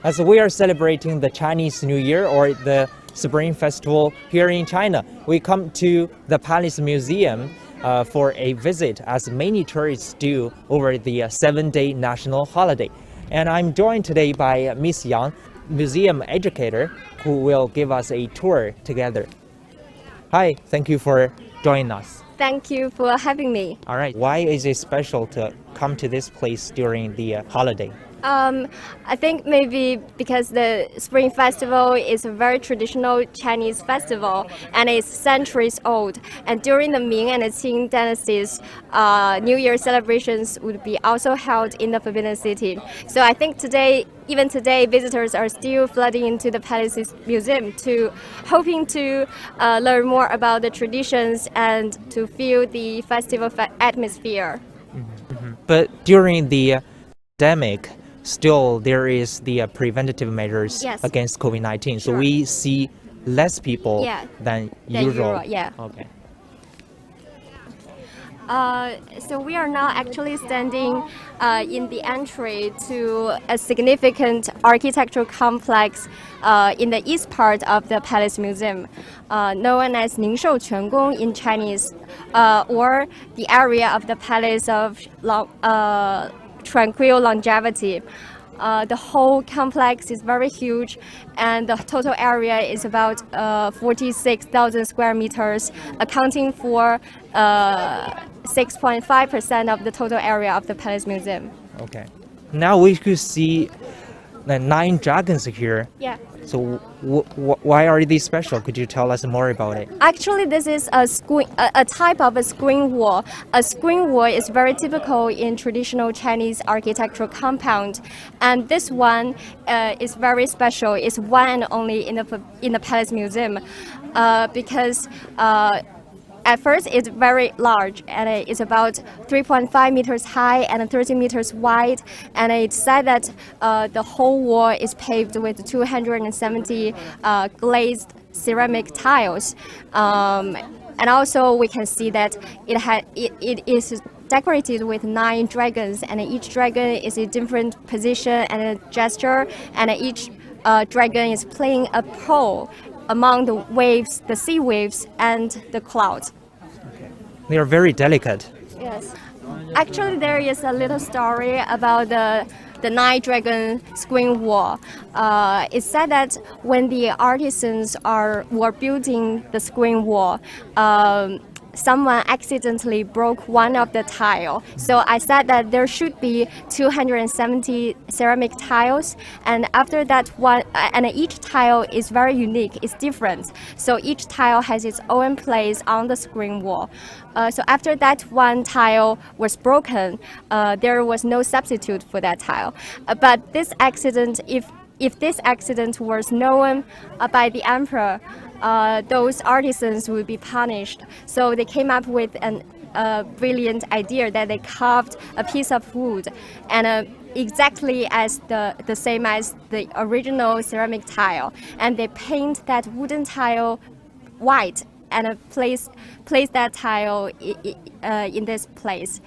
As we are celebrating the Chinese New Year or the Spring Festival here in China, we come to the Palace Museum for a visit, as many tourists do over the 7-day national holiday. And I'm joined today by Miss Yang, museum educator, who will give us a tour together. Hi, thank you for joining us. Thank you for having me. All right, why is it special to come to this place during the holiday? I think maybe because the Spring Festival is a very traditional Chinese festival and it's centuries old. And during the Ming and the Qing dynasties, New Year celebrations would be also held in the Forbidden City. So I think even today, visitors are still flooding into the Palace Museum hoping to learn more about the traditions and to feel the festival atmosphere. Mm-hmm. But during the pandemic, still there is the preventative measures against COVID-19. So we see less people than usual. Okay. So we are now actually standing in the entry to a significant architectural complex in the east part of the Palace Museum, known as Ningshou Quangong in Chinese, or the area of the Palace of Tranquil longevity. The whole complex is very huge, and the total area is about 46,000 square meters, accounting for 6.5% of the total area of the Palace Museum. Okay. Now we could see the 9 dragons here. Yeah. So why are these special? Could you tell us more about it? Actually, this is a type of a screen wall. A screen wall is very typical in traditional Chinese architectural compound, and this one is very special. It's one and only in the Palace Museum, because at first, it's very large, and it's about 3.5 meters high and 30 meters wide. And it's said that the whole wall is paved with 270 glazed ceramic tiles. And also, we can see that it is decorated with 9 dragons, and each dragon is in different position and a gesture, and each dragon is playing a pole among the waves, the sea waves, and the clouds. Okay. They are very delicate. Yes. Actually, there is a little story about the 9-dragon screen wall. It's said that when the artisans were building the screen wall, someone accidentally broke one of the tile. So I said that there should be 270 ceramic tiles, and after that one, and each tile is very unique, it's different. So each tile has its own place on the screen wall. So after that one tile was broken, there was no substitute for that tile. But this accident, if this accident was known by the emperor, those artisans would be punished. So they came up with a brilliant idea that they carved a piece of wood, and exactly as the same as the original ceramic tile, and they paint that wooden tile white and place that tile in this place,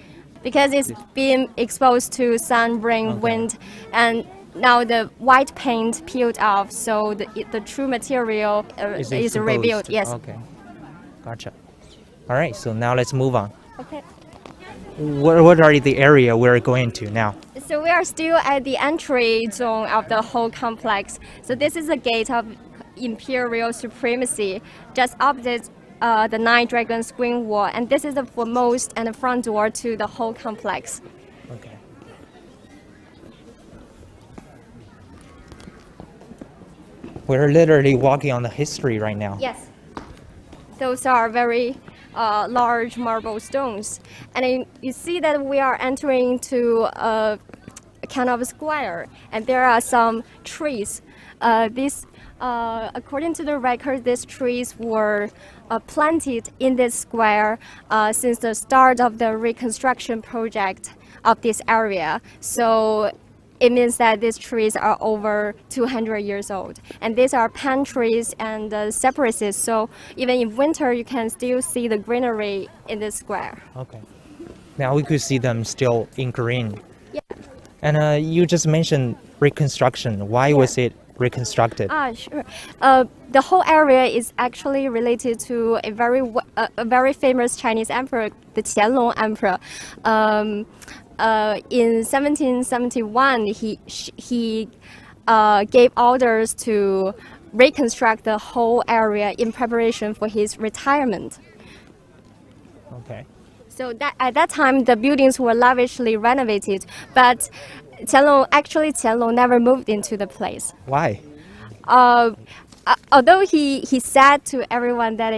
because it's been exposed to sun, rain, wind, and now the white paint peeled off, so the true material is revealed. Yes. Okay. Gotcha. All right. So now let's move on. Okay. What are the area we're going to now? So we are still at the entry zone of the whole complex. So this is the gate of Imperial Supremacy, just opposite the 9-dragon screen wall, and this is the foremost and the front door to the whole complex. Okay. We're literally walking on the history right now. Yes. Those are very large marble stones. And you see that we are entering to a kind of a square, and there are some trees. According to the record, these trees were planted in this square since the start of the reconstruction project of this area. So it means that these trees are over 200 years old. And these are pan trees and cypresses, so even in winter you can still see the greenery in this square. Okay. Now we could see them still in green. Yeah. And you just mentioned reconstruction? Why was it reconstructed? Sure. The whole area is actually related to a very famous Chinese emperor, the Qianlong Emperor. In 1771, he gave orders to reconstruct the whole area in preparation for his retirement. Okay. So at that time, the buildings were lavishly renovated, but Qianlong never moved into the place. Why? Although he said to everyone that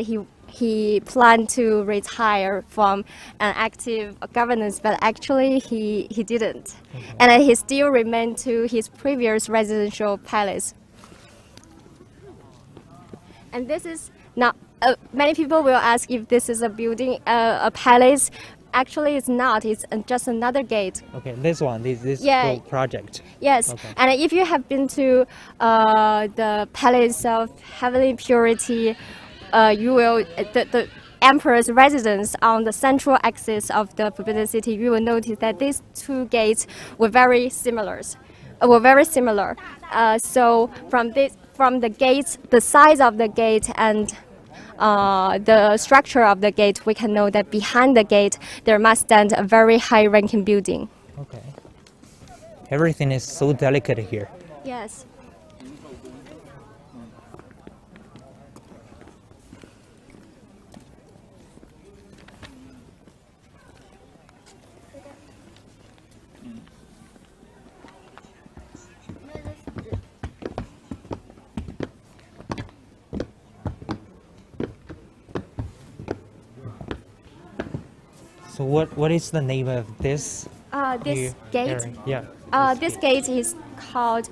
he planned to retire from an active governance, but actually he didn't. Okay. And he still remained to his previous residential palace. And this is not, many people will ask if this is a building, a palace. Actually, it's not. It's just another gate. Okay, this one, this whole project. Yes, okay. And if you have been to the Palace of Heavenly Purity, you will the emperor's residence on the central axis of the Forbidden City. You will notice that these two gates were very similar. So from the gates, the size of the gate and the structure of the gate, we can know that behind the gate there must stand a very high-ranking building. Okay. Everything is so delicate here. Yes. So what is the name of this? This gate. Area? Yeah. This gate is called.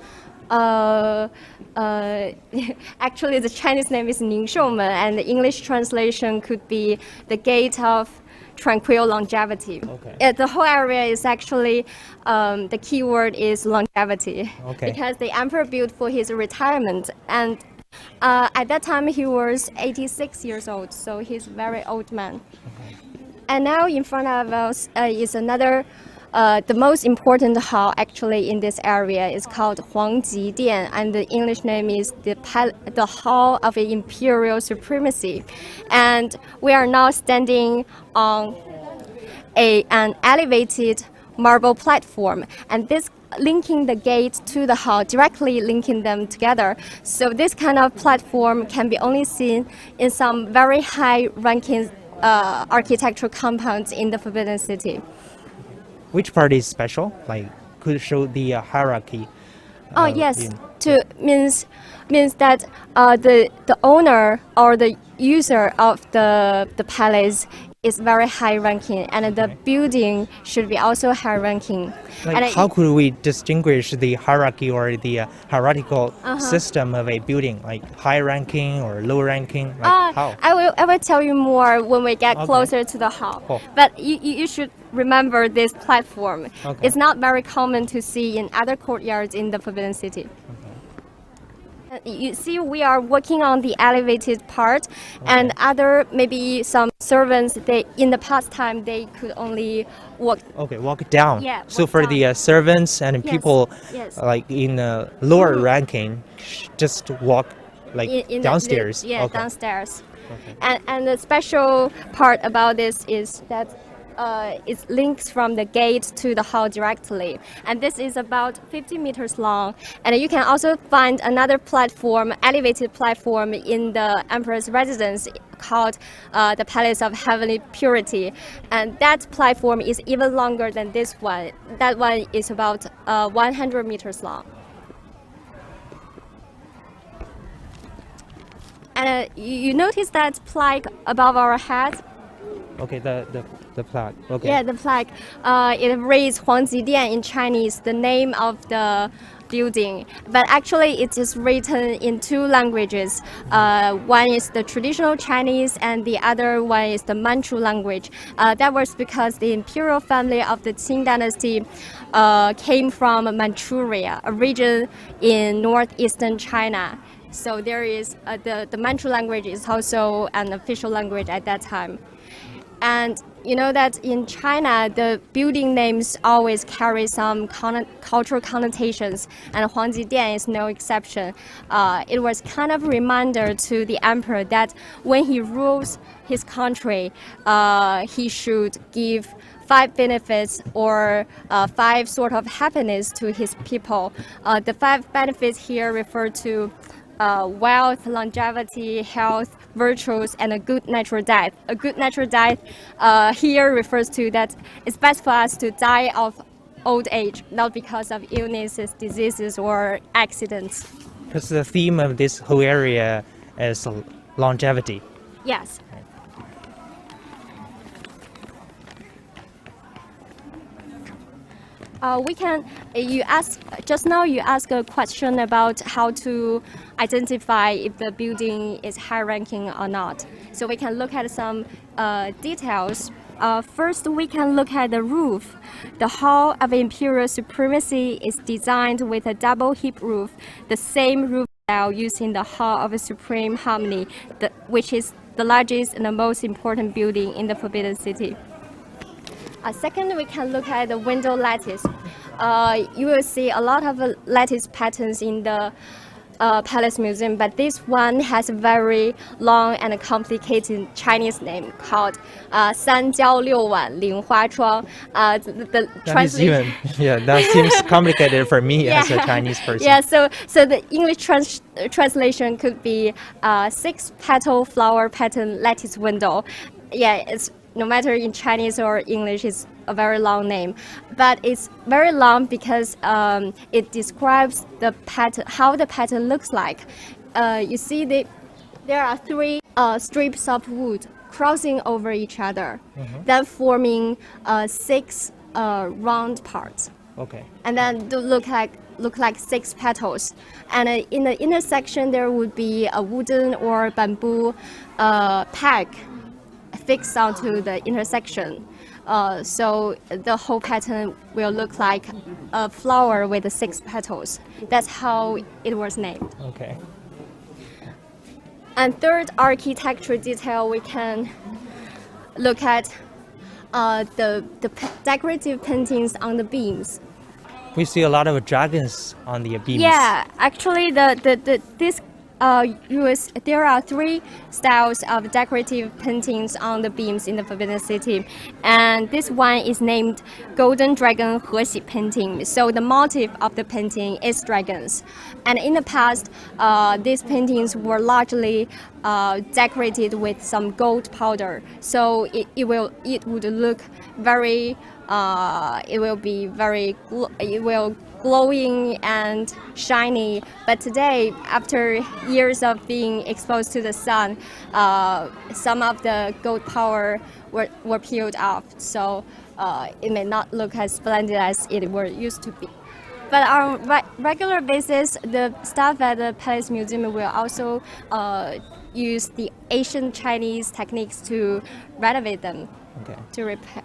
Actually, the Chinese name is Ningshoumen, and the English translation could be the Gate of Tranquil Longevity. Okay. The whole area is actually the key word is longevity. Okay. Because the emperor built for his retirement, and at that time he was 86 years old, so he's a very old man. Okay. And now in front of us is another, the most important hall actually in this area is called Huangji Dian, and the English name is the Hall of Imperial Supremacy. And we are now standing on an elevated marble platform, and this linking the gate to the hall, directly linking them together. So this kind of platform can be only seen in some very high-ranking architectural compounds in the Forbidden City. Which part is special? Like, could show the hierarchy? Yes. Means that the owner or the user of the palace is very high ranking, and the building should be also high ranking. Like, how could we distinguish the hierarchy or the hierarchical system of a building, like high ranking or low ranking? Like how? I will tell you more when we get closer to the hall. Oh. But you should remember this platform. Okay. It's not very common to see in other courtyards in the Forbidden City. You see, we are working on the elevated part, and other maybe some servants. They in the past time they could only walk. Okay, walk down. Yeah. So for the servants and people like in lower ranking, just walk like in downstairs. Downstairs. Okay. And the special part about this is that it links from the gate to the hall directly, and this is about 50 meters long. And you can also find another platform, elevated platform, in the emperor's residence called the Palace of Heavenly Purity, and that platform is even longer than this one. That one is about 100 meters long. And you notice that plaque above our head? Okay, the plaque. Okay. Yeah, the plaque. It reads Huangji Dian in Chinese, the name of the building. But actually, it is written in two languages. One is the traditional Chinese, and the other one is the Manchu language. That was because the imperial family of the Qing dynasty came from Manchuria, a region in northeastern China. So there is the Manchu language is also an official language at that time. And you know that in China, the building names always carry some cultural connotations, and Huangjidian is no exception. It was kind of a reminder to the emperor that when he rules his country, he should give 5 benefits or 5 sort of happiness to his people. The 5 benefits here refer to wealth, longevity, health, virtues, and a good natural death. A good natural death here refers to that it's best for us to die of old age, not because of illnesses, diseases, or accidents. Because the theme of this whole area is longevity. Yes. You asked a question about how to identify if the building is high ranking or not. So we can look at some details. First, we can look at the roof. The Hall of Imperial Supremacy is designed with a double hip roof, the same roof style used in the Hall of Supreme Harmony, which is the largest and the most important building in the Forbidden City. Second, we can look at the window lattice. You will see a lot of lattice patterns in the Palace Museum, but this one has a very long and complicated Chinese name called Sundial 6碗菱花窗. The translation. That seems complicated for me as a Chinese person. Yeah, so the English translation could be 6-petal flower pattern lattice window. Yeah, it's no matter in Chinese or English, it's a very long name, but it's very long because it describes the pattern, how the pattern looks like. You see, there are 3 strips of wood crossing over each other, then forming 6 round parts. Okay. And then look like 6 petals. And in the intersection, there would be a wooden or bamboo peg fixed onto the intersection. So the whole pattern will look like a flower with 6 petals. That's how it was named. Okay. And third architectural detail, we can look at the decorative paintings on the beams. We see a lot of dragons on the beams. Yeah, actually, there are 3 styles of decorative paintings on the beams in the Forbidden City, and this one is named Golden Dragon Hexi painting. So the motif of the painting is dragons, and in the past, these paintings were largely decorated with some gold powder. So it would look very. It will glowing and shiny, but today, after years of being exposed to the sun, some of the gold powder were peeled off, so it may not look as splendid as it were used to be. But on regular basis, the staff at the Palace Museum will also use the ancient Chinese techniques to renovate them, to repair.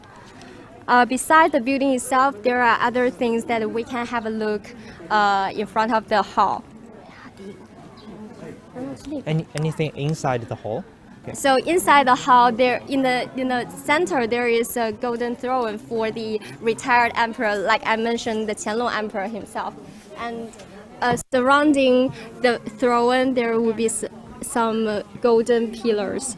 Beside the building itself, there are other things that we can have a look in front of the hall. Anything inside the hall? Okay. So inside the hall, there in the center, there is a golden throne for the retired emperor, like I mentioned, the Qianlong emperor himself. And surrounding the throne, there will be some golden pillars.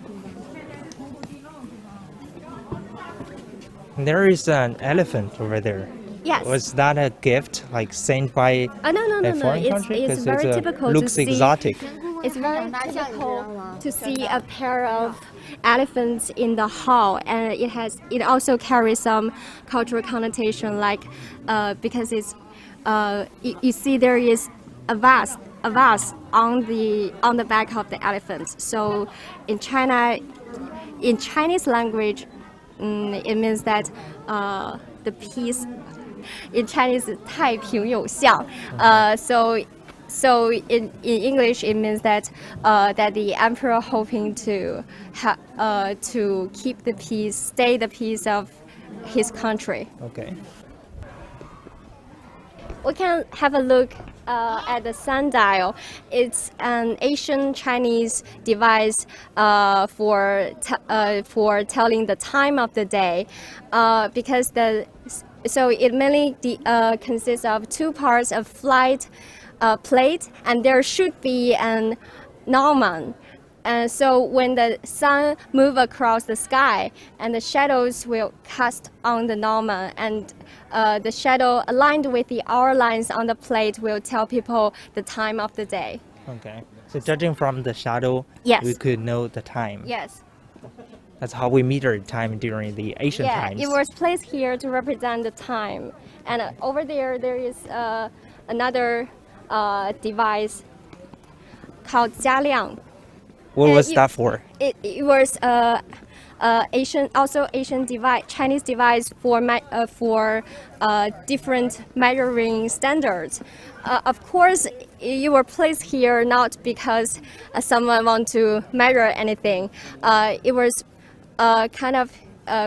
There is an elephant over there. Yes. Was that a gift, like sent by a foreign country? It's very typical looks to see. exotic. It's very typical to see a pair of elephants in the hall, and it also carries some cultural connotation, like because it's you see there is a vase on the back of the elephant. So in China, in Chinese language, it means that the peace in Chinese is 太平有象. So in English it means that that the emperor hoping to keep the peace, stay the peace of his country. Okay. we can have a look at the sundial. It's an ancient Chinese device for telling the time of the day, because so it mainly consists of two parts of flight plate, and there should be an gnomon. And so when the sun moves across the sky, and the shadows will cast on the gnomon, and the shadow aligned with the hour lines on the plate will tell people the time of the day. Okay. So judging from the shadow, Yes. we could know the time. Yes. That's how we measure time during the ancient times. It was placed here to represent the time. And over there is another device called jialiang. What was that for? It was Asian device, Chinese device for different measuring standards. Of course, you were placed here not because someone want to measure anything. It was kind of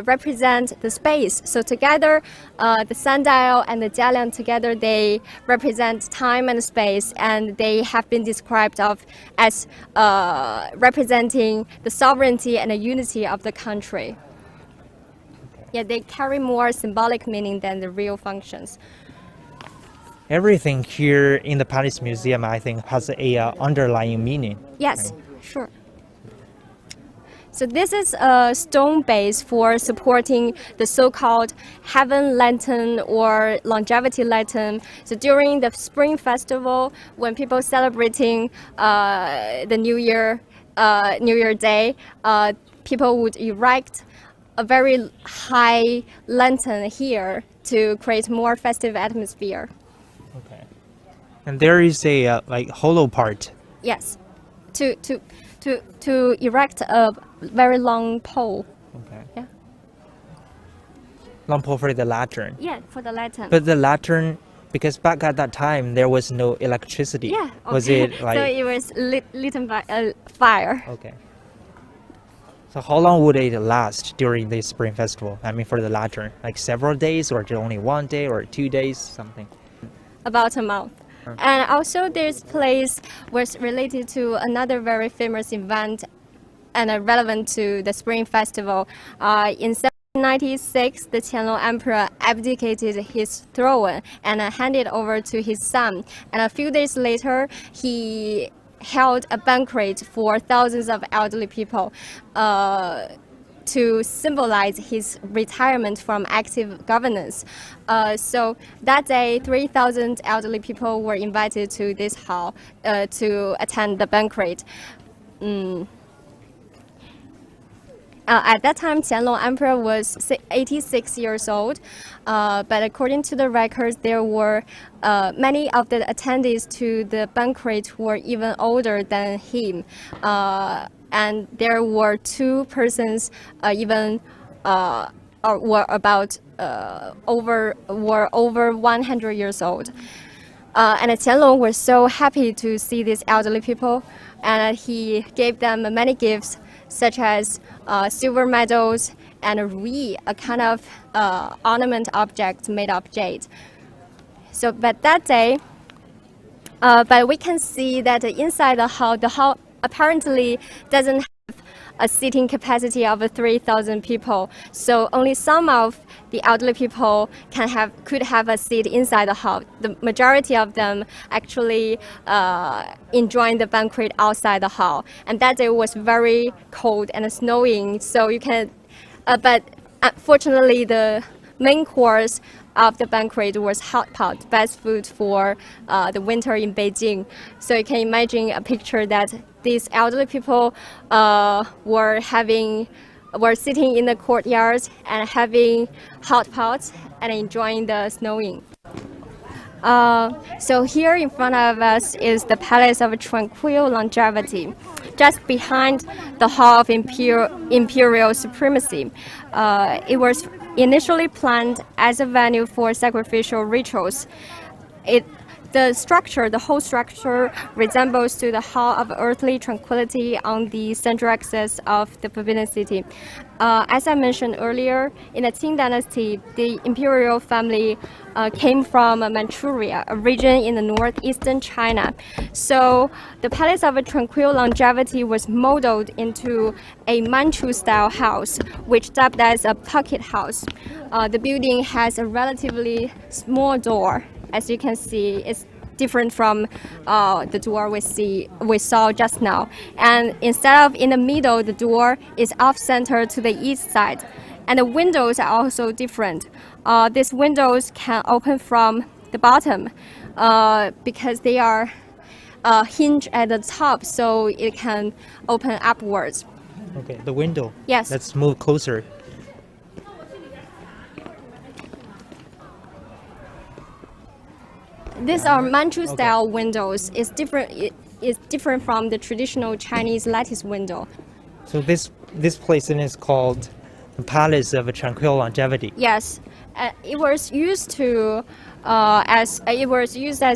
represent the space. So together, the sundial and the jialiang together, they represent time and space, and they have been described as representing the sovereignty and the unity of the country. Yeah, they carry more symbolic meaning than the real functions. Everything here in the Palace Museum, I think, has a underlying meaning. Yes, sure. So this is a stone base for supporting the so-called heaven lantern or longevity lantern. So during the Spring Festival, when people celebrating the New Year Day, people would erect a very high lantern here to create more festive atmosphere. Okay. And there is a like hollow part. Yes, to erect a very long pole. Okay. Yeah. Long pole for the lantern. Yeah, for the lantern. But the lantern, because back at that time there was no electricity. Yeah. Okay. Was it like? So it was lit by a fire. Okay. So how long would it last during the Spring Festival? I mean, for the lantern, like several days, or just only 1 day or 2 days, something. About a month. And also this place was related to another very famous event and relevant to the Spring Festival. In 1796, the Qianlong Emperor abdicated his throne and handed over to his son. And a few days later, he held a banquet for thousands of elderly people to symbolize his retirement from active governance. So that day, 3,000 elderly people were invited to this hall to attend the banquet. At that time, Qianlong Emperor was 86 years old, but according to the records, there were many of the attendees to the banquet were even older than him. And there were two persons were over 100 years old. And Qianlong was so happy to see these elderly people, and he gave them many gifts, such as silver medals and a ruyi, a kind of ornament object made of jade. So, but that day, but we can see that inside the hall apparently doesn't have a seating capacity of 3,000 people. So only some of the elderly people could have a seat inside the hall. The majority of them actually enjoying the banquet outside the hall. And that day was very cold and snowing. So you can, but fortunately the main course of the banquet was hot pot, best food for the winter in Beijing. So you can imagine a picture that these elderly people were sitting in the courtyards and having hot pots and enjoying the snowing. So here in front of us is the Palace of Tranquil Longevity, just behind the Hall of Imperial Supremacy. It was initially planned as a venue for sacrificial rituals. the structure, the whole structure resembles to the Hall of Earthly Tranquility on the central axis of the Forbidden City. As I mentioned earlier, in the Qing Dynasty, the imperial family came from Manchuria, a region in the northeastern China. So the Palace of Tranquil Longevity was modeled into a Manchu-style house, which dubbed as a pocket house. The building has a relatively small door. As you can see, it's different from the door we saw just now. And instead of in the middle, the door is off-center to the east side. And the windows are also different. These windows can open from the bottom because they are hinged at the top, so it can open upwards. Okay, the window. Yes. Let's move closer. These are Manchu-style windows. It's different from the traditional Chinese lattice window. So this place is called the Palace of Tranquil Longevity. Yes, it was used as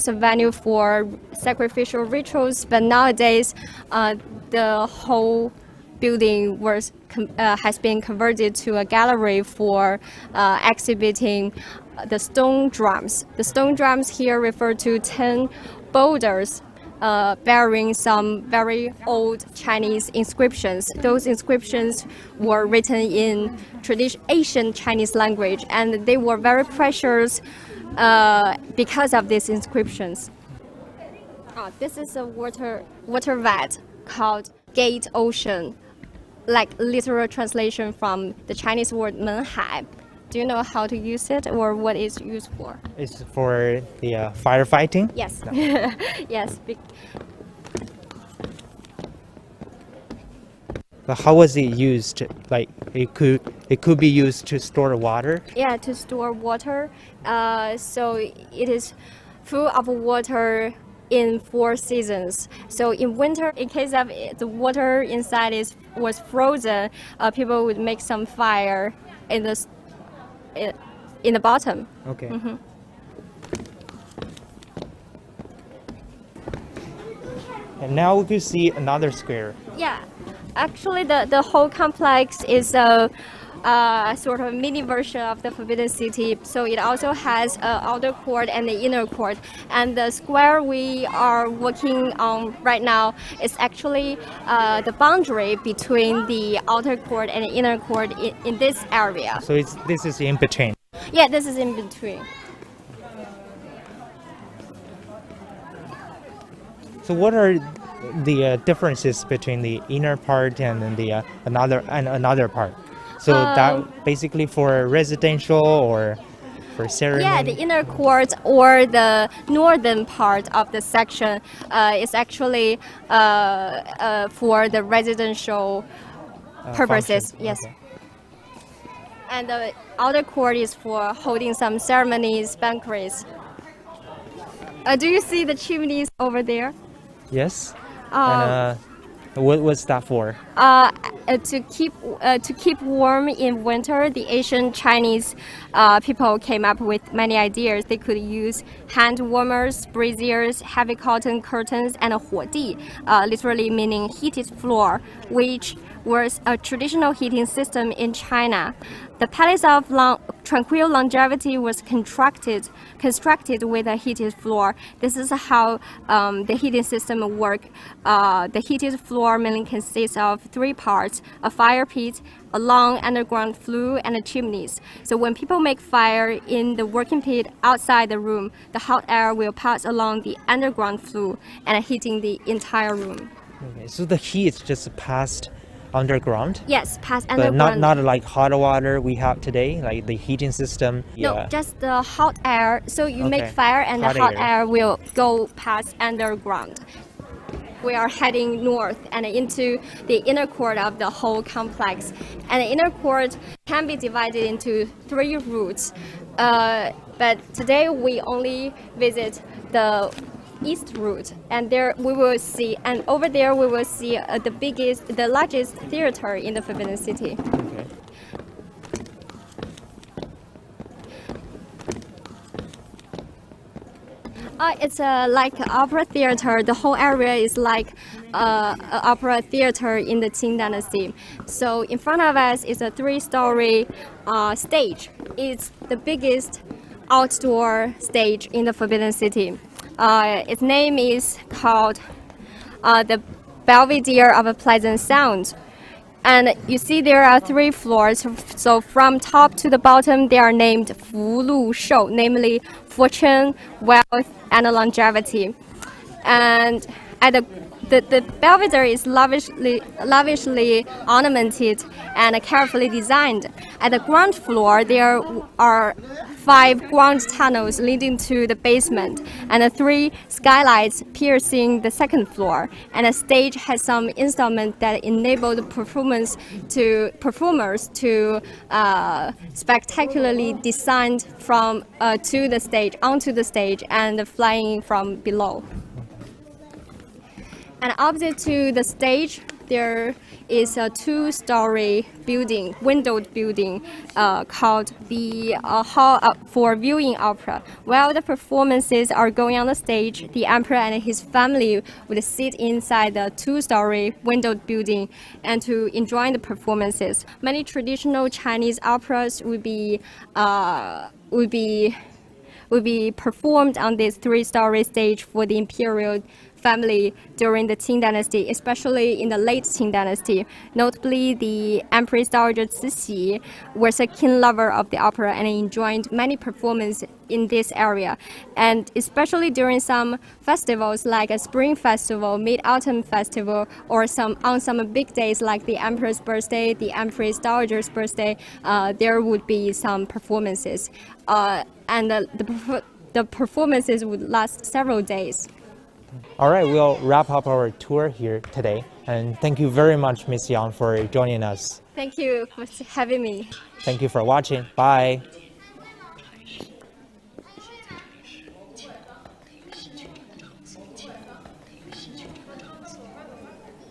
a venue for sacrificial rituals, but nowadays the whole building has been converted to a gallery for exhibiting the stone drums. The stone drums here refer to 10 boulders bearing some very old Chinese inscriptions. Those inscriptions were written in ancient Chinese language, and they were very precious because of these inscriptions. This is a water vat called Gate Ocean, like literal translation from the Chinese word 门海. Do you know how to use it or what it's used for? It's for the firefighting? Yes. No. Yes. But how was it used? Like it could be used to store water? Yeah, to store water. So it is full of water in 4 seasons. So in winter, in case of the water inside was frozen, people would make some fire in the bottom. Okay. Mm-hmm. And now we can see another square. Yeah, actually the whole complex is a sort of mini version of the Forbidden City. So it also has an outer court and the inner court. And the square we are working on right now is actually the boundary between the outer court and the inner court in this area. So this is in between. Yeah, this is in between. So what are the differences between the inner part and then the another part? So that basically for residential or for ceremony? Yeah, the inner court or the northern part of the section is actually for the residential purposes. Function. Yes. Okay. And the outer court is for holding some ceremonies, banquets. Do you see the chimneys over there? Yes. And what's that for? To keep warm in winter, the ancient Chinese people came up with many ideas. They could use hand warmers, braziers, heavy cotton curtains, and a 火地, literally meaning heated floor, which was a traditional heating system in China. The Palace of Tranquil Longevity was constructed with a heated floor. This is how the heating system worked. The heated floor mainly consists of 3 parts: a fire pit, a long underground flue, and the chimneys. So when people make fire in the working pit outside the room, the hot air will pass along the underground flue and heating the entire room. Okay, so the heat just passed underground? Yes, pass But underground. not like hot water we have today, like the heating system. No, just the hot air. So you make Okay. fire and Hot the hot air. air will go past underground. We are heading north and into the inner court of the whole complex. And the inner court can be divided into 3 routes. But today we only visit the east route, and there we will see, and over there we will see the largest theater in the Forbidden City. Okay. It's like an opera theater. The whole area is like an opera theater in the Qing Dynasty. So in front of us is a 3-story stage. It's the biggest outdoor stage in the Forbidden City. Its name is called the Belvedere of a Pleasant Sound. And you see there are 3 floors. So from top to the bottom, they are named Fu Lu Shou, namely fortune, wealth, and longevity. And at the Belvedere is lavishly ornamented and carefully designed. At the ground floor, there are 5 ground tunnels leading to the basement, and 3 skylights piercing the second floor. And the stage has some instruments that enable the performers to spectacularly descend from to the stage onto the stage and flying from below. And opposite to the stage, there is a 2-story building, windowed building, called the Hall for Viewing Opera. While the performances are going on the stage, the emperor and his family would sit inside the 2-story windowed building and to enjoy the performances. Many traditional Chinese operas would be performed on this 3-story stage for the Imperial family during the Qing Dynasty, especially in the late Qing Dynasty. Notably, the Empress Dowager Cixi was a keen lover of the opera and enjoyed many performances in this area. And especially during some festivals like a Spring Festival, Mid-Autumn Festival, or on some big days like the Emperor's birthday, the Empress Dowager's birthday, there would be some performances. And the performances would last several days. All right, we'll wrap up our tour here today. And thank you very much, Miss Yang, for joining us. Thank you for having me. Thank you for watching. Bye.